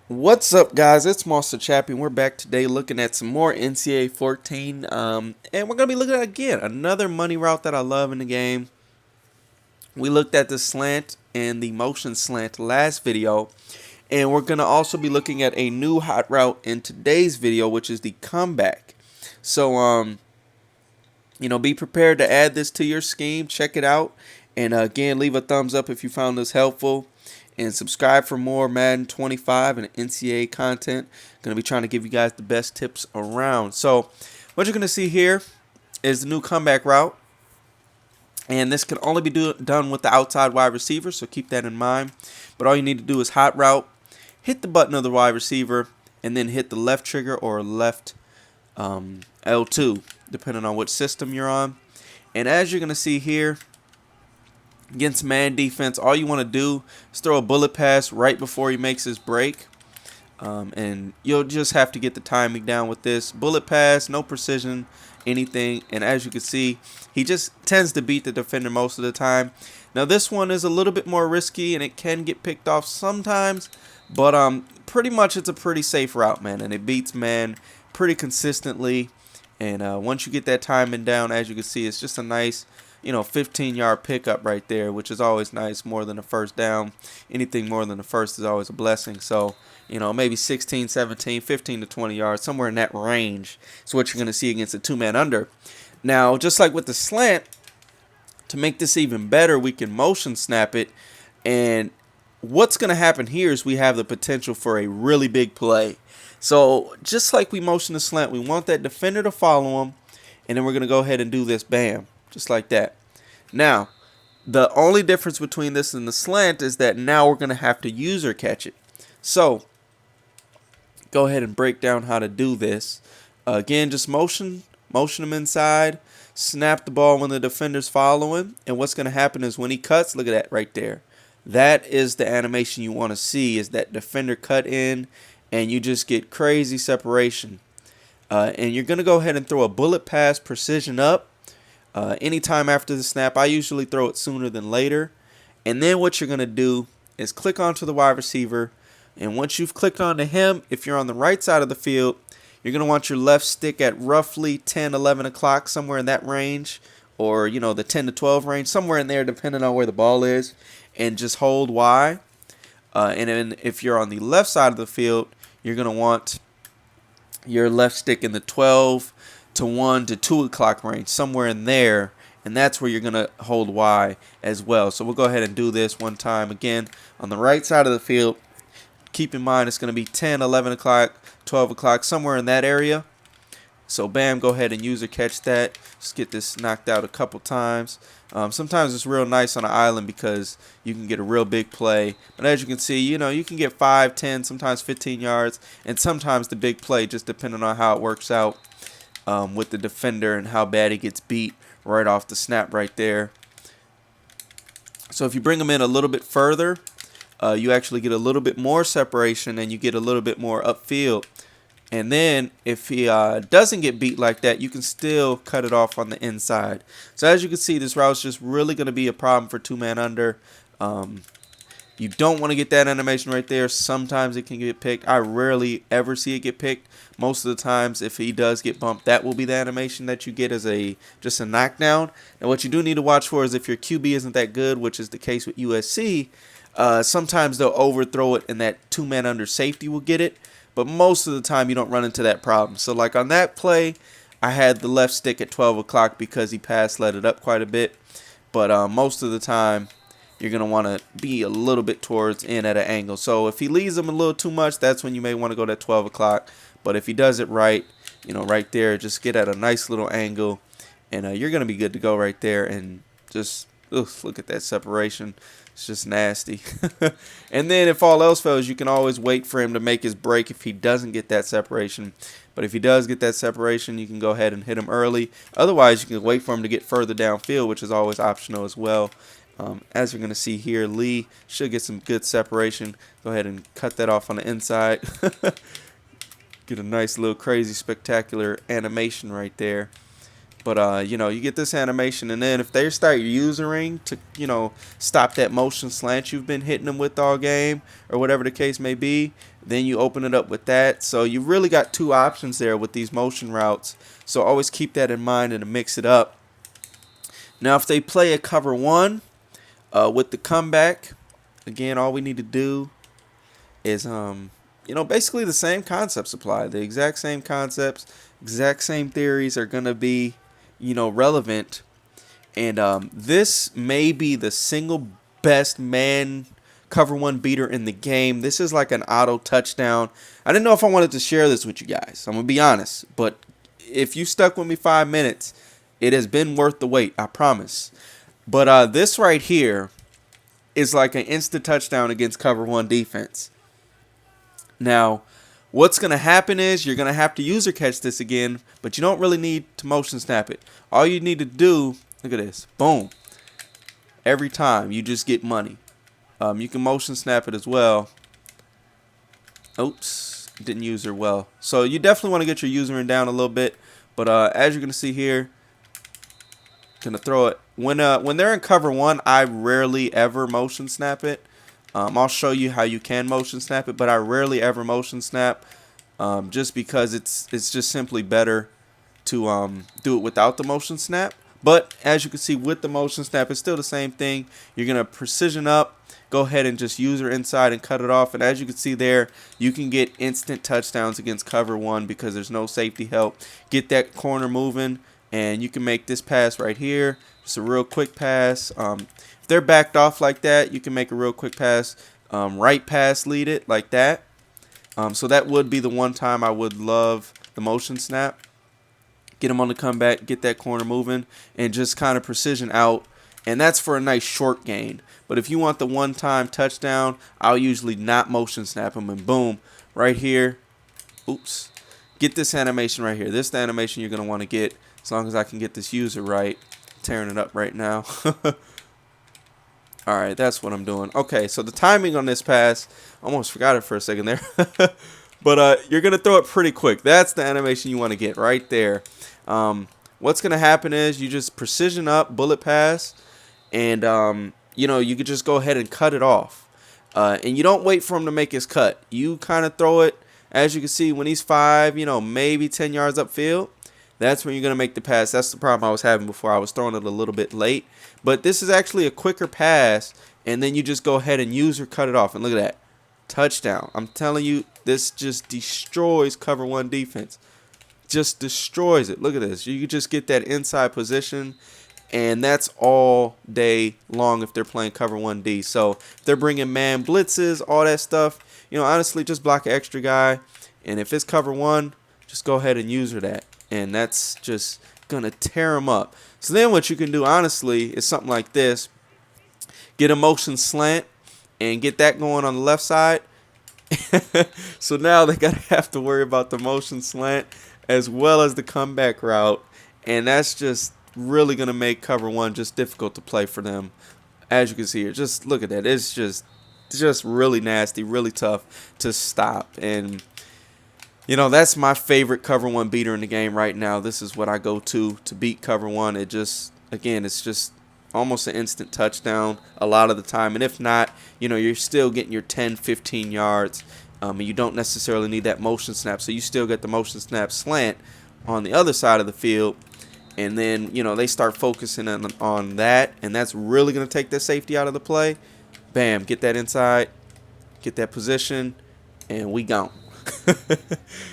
What's up, guys? It's Monster Chappie, and we're back today looking at some more NCAA 14. And we're going to be looking at, again, another money route that I love in the game. We looked at the slant and the motion slant last video, and we're going to also be looking at a new hot route in today's video, which is the comeback. So, be prepared to add this to your scheme. Check it out. And again, leave a thumbs up if you found this helpful. And subscribe for more Madden 25 and NCAA content. Going to be trying to give you guys the best tips around. So what you're going to see here is the new comeback route. And this can only be done with the outside wide receiver, so keep that in mind. But all you need to do is hot route, hit the button of the wide receiver, and then hit the left trigger or left L2, depending on which system you're on. And as you're going to see here, against man defense, all you want to do is throw a bullet pass right before he makes his break. And you'll just have to get the timing down with this. Bullet pass, no precision, anything. And as you can see, he just tends to beat the defender most of the time. Now this one is a little bit more risky and it can get picked off sometimes. But pretty much it's a pretty safe route, man. And it beats man pretty consistently. And once you get that timing down, as you can see, it's just a nice 15-yard pickup right there, which is always nice, more than a first down. Anything more than a first is always a blessing. So, maybe 16, 17, 15 to 20 yards, somewhere in that range is what you're going to see against a two-man under. Now, just like with the slant, to make this even better, we can motion snap it. And what's going to happen here is we have the potential for a really big play. So, just like we motion the slant, we want that defender to follow him. And then we're going to go ahead and do this, bam. Just like that. Now, the only difference between this and the slant is that now we're going to have to user catch it. So, go ahead and break down how to do this. Again, just motion him inside, snap the ball when the defender's following, and what's going to happen is when he cuts, look at that right there. That is the animation you want to see, is that defender cut in, and you just get crazy separation. And you're going to go ahead and throw a bullet pass precision up. Anytime after the snap, I usually throw it sooner than later. And then what you're going to do is click onto the wide receiver. And once you've clicked onto him, if you're on the right side of the field, you're going to want your left stick at roughly 10, 11 o'clock, somewhere in that range. Or, the 10 to 12 range, somewhere in there, depending on where the ball is. And just hold Y. And then if you're on the left side of the field, you're going to want your left stick in the 12 to 1 to 2 o'clock range, somewhere in there, and that's where you're going to hold Y as well. So we'll go ahead and do this one time again on the right side of the field. Keep in mind it's going to be 10, 11 o'clock, 12 o'clock, somewhere in that area. So bam, go ahead and user catch that. Just get this knocked out a couple times. Sometimes it's real nice on an island because you can get a real big play. But as you can see, you can get 5, 10, sometimes 15 yards. And sometimes the big play, just depending on how it works out with the defender and how bad he gets beat right off the snap right there. So if you bring him in a little bit further, you actually get a little bit more separation and you get a little bit more upfield. And then if he doesn't get beat like that, you can still cut it off on the inside. So as you can see, this route is just really going to be a problem for two-man under. You don't want to get that animation right there. Sometimes it can get picked. I rarely ever see it get picked. Most of the times, if he does get bumped, that will be the animation that you get as just a knockdown. And what you do need to watch for is if your QB isn't that good, which is the case with USC, sometimes they'll overthrow it and that two-man under safety will get it. But most of the time, you don't run into that problem. So like on that play, I had the left stick at 12 o'clock because he let it up quite a bit. But most of the time, you're going to want to be a little bit towards in at an angle. So if he leaves him a little too much, that's when you may want to go to 12 o'clock. But if he does it right, right there, just get at a nice little angle. And you're going to be good to go right there. And just look at that separation. It's just nasty. And then if all else fails, you can always wait for him to make his break if he doesn't get that separation. But if he does get that separation, you can go ahead and hit him early. Otherwise, you can wait for him to get further downfield, which is always optional as well. As you're going to see here, Lee should get some good separation. Go ahead and cut that off on the inside. Get a nice little crazy spectacular animation right there. But, you know, you get this animation, and then if they start using to, you know, stop that motion slant you've been hitting them with all game, or whatever the case may be, then you open it up with that. So you really got two options there with these motion routes. So always keep that in mind and to mix it up. Now, if they play a cover one with the comeback, again, all we need to do is, you know, basically the same concepts apply. The exact same concepts, exact same theories are going to be, you know, relevant. And this may be the single best man cover one beater in the game. This is like an auto touchdown. I didn't know if I wanted to share this with you guys. I'm going to be honest. But if you stuck with me 5 minutes, it has been worth the wait. I promise. But this right here is like an instant touchdown against cover one defense. Now, what's going to happen is you're going to have to user catch this again, but you don't really need to motion snap it. All you need to do, look at this, boom. Every time you just get money. You can motion snap it as well. Oops, didn't user well. So you definitely want to get your usering down a little bit, but as you're going to see here, going to throw it. When they're in cover one, I rarely ever motion snap it. I'll show you how you can motion snap it, but I rarely ever motion snap, just because it's just simply better to do it without the motion snap. But as you can see with the motion snap, it's still the same thing. You're gonna precision up, go ahead and just user inside and cut it off. And as you can see there, you can get instant touchdowns against cover one because there's no safety help. Get that corner moving, and you can make this pass right here. Just a real quick pass. If they're backed off like that, you can make a real quick pass. Right pass lead it like that. So that would be the one time I would love the motion snap. Get them on the comeback, get that corner moving, and just kind of precision out. And that's for a nice short gain. But if you want the one-time touchdown, I'll usually not motion snap them. And boom, right here. Oops. Get this animation right here. This is the animation you're going to want to get as long as I can get this user right. Tearing it up right now. All right, that's what I'm doing. Okay, so the timing on this pass, almost forgot it for a second there. But you're going to throw it pretty quick. That's the animation you want to get right there. What's going to happen is you just precision up, bullet pass, and, you know, you could just go ahead and cut it off. And you don't wait for him to make his cut. You kind of throw it, as you can see, when he's 5, you know, maybe 10 yards upfield. That's when you're going to make the pass. That's the problem I was having before. I was throwing it a little bit late. But this is actually a quicker pass, and then you just go ahead and use or cut it off. And look at that. Touchdown. I'm telling you, this just destroys cover one defense. Just destroys it. Look at this. You just get that inside position, and that's all day long if they're playing cover 1D. So if they're bringing man blitzes, all that stuff, you know, honestly, just block an extra guy. And if it's cover one, just go ahead and user that. And that's just going to tear them up. So then what you can do, honestly, is something like this. Get a motion slant and get that going on the left side. So now they're going to have to worry about the motion slant as well as the comeback route. And that's just really going to make cover one just difficult to play for them. As you can see here, just look at that. It's just really nasty, really tough to stop. And you know, that's my favorite cover one beater in the game right now. This is what I go to beat cover one. It just, again, it's just almost an instant touchdown a lot of the time. And if not, you know, you're still getting your 10, 15 yards. And you don't necessarily need that motion snap. So you still get the motion snap slant on the other side of the field. And then, you know, they start focusing on that. And that's really going to take their safety out of the play. Bam, get that inside, get that position, and we gone.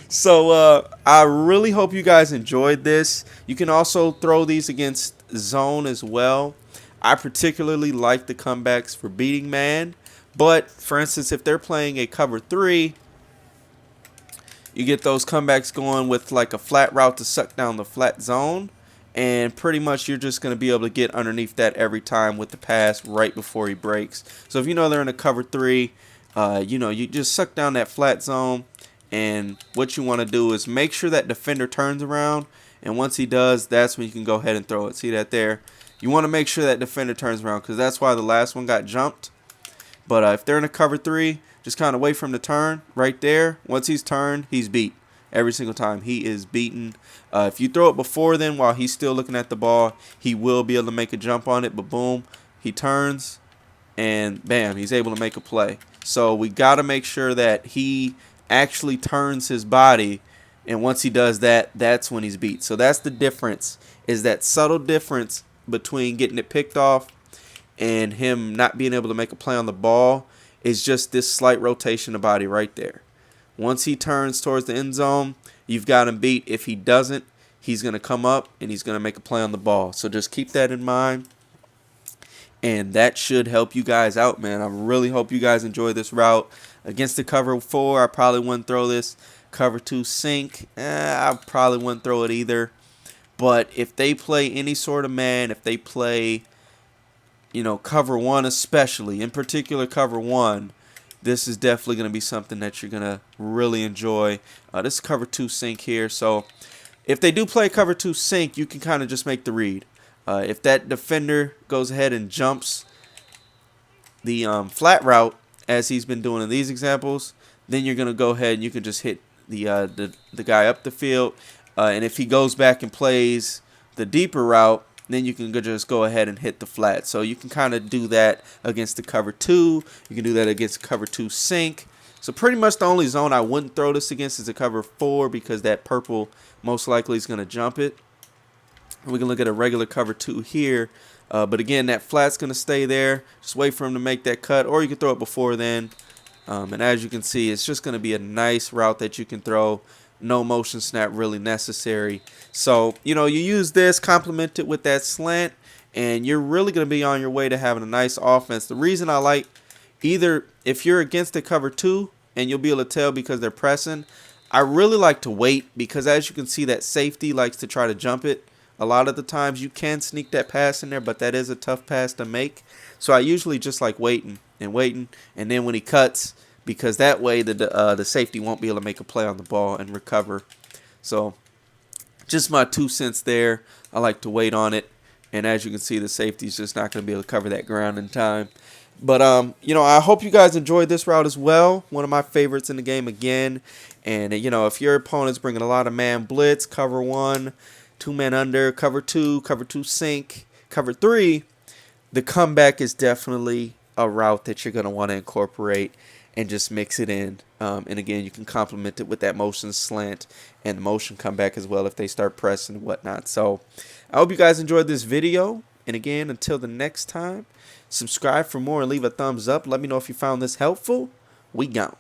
So I really hope you guys enjoyed this. You can also throw these against zone as well. I particularly like the comebacks for beating man, but for instance, if they're playing a cover 3, you get those comebacks going with like a flat route to suck down the flat zone, and pretty much you're just going to be able to get underneath that every time with the pass right before he breaks. So if you know they're in a cover 3, you know, you just suck down that flat zone. And what you want to do is make sure that defender turns around. And once he does, that's when you can go ahead and throw it. See that there? You want to make sure that defender turns around because that's why the last one got jumped. But if they're in a cover 3, just kind of wait for him to turn right there. Once he's turned, he's beat. Every single time he is beaten. If you throw it before then while he's still looking at the ball, he will be able to make a jump on it. But boom, he turns and bam, he's able to make a play. So we got to make sure that he actually turns his body, and once he does that, that's when he's beat. So that's the difference, is that subtle difference between getting it picked off and him not being able to make a play on the ball is just this slight rotation of body right there. Once he turns towards the end zone, you've got him beat. If he doesn't, he's going to come up and he's going to make a play on the ball. So just keep that in mind. And that should help you guys out, man. I really hope you guys enjoy this route. Against the cover 4, I probably wouldn't throw this. Cover 2 sink, I probably wouldn't throw it either. But if they play any sort of man, if they play, cover 1 especially, in particular cover 1, this is definitely going to be something that you're going to really enjoy. This is cover 2 sink here. So if they do play cover 2 sink, you can kind of just make the read. If that defender goes ahead and jumps the flat route, as he's been doing in these examples, then you're going to go ahead and you can just hit the guy up the field. And if he goes back and plays the deeper route, then you can just go ahead and hit the flat. So you can kind of do that against the cover 2. You can do that against cover 2 sink. So pretty much the only zone I wouldn't throw this against is a cover 4, because that purple most likely is going to jump it. We can look at a regular cover 2 here. But again, that flat's going to stay there. Just wait for him to make that cut, or you can throw it before then. And as you can see, it's just going to be a nice route that you can throw. No motion snap really necessary. So, you use this, complement it with that slant, and you're really going to be on your way to having a nice offense. The reason I like either, if you're against the cover 2, and you'll be able to tell because they're pressing, I really like to wait, because as you can see, that safety likes to try to jump it. A lot of the times you can sneak that pass in there, but that is a tough pass to make. So I usually just like waiting, and then when he cuts, because that way the safety won't be able to make a play on the ball and recover. So just my 2 cents there. I like to wait on it, and as you can see, the safety's just not going to be able to cover that ground in time. But I hope you guys enjoyed this route as well. One of my favorites in the game again. And if your opponent's bringing a lot of man blitz, cover 1, 2-man under, cover 2 sink, cover 3, the comeback is definitely a route that you're going to want to incorporate and just mix it in. And again, you can complement it with that motion slant and the motion comeback as well if they start pressing and whatnot. So I hope you guys enjoyed this video. And again, until the next time, subscribe for more and leave a thumbs up. Let me know if you found this helpful. We gone.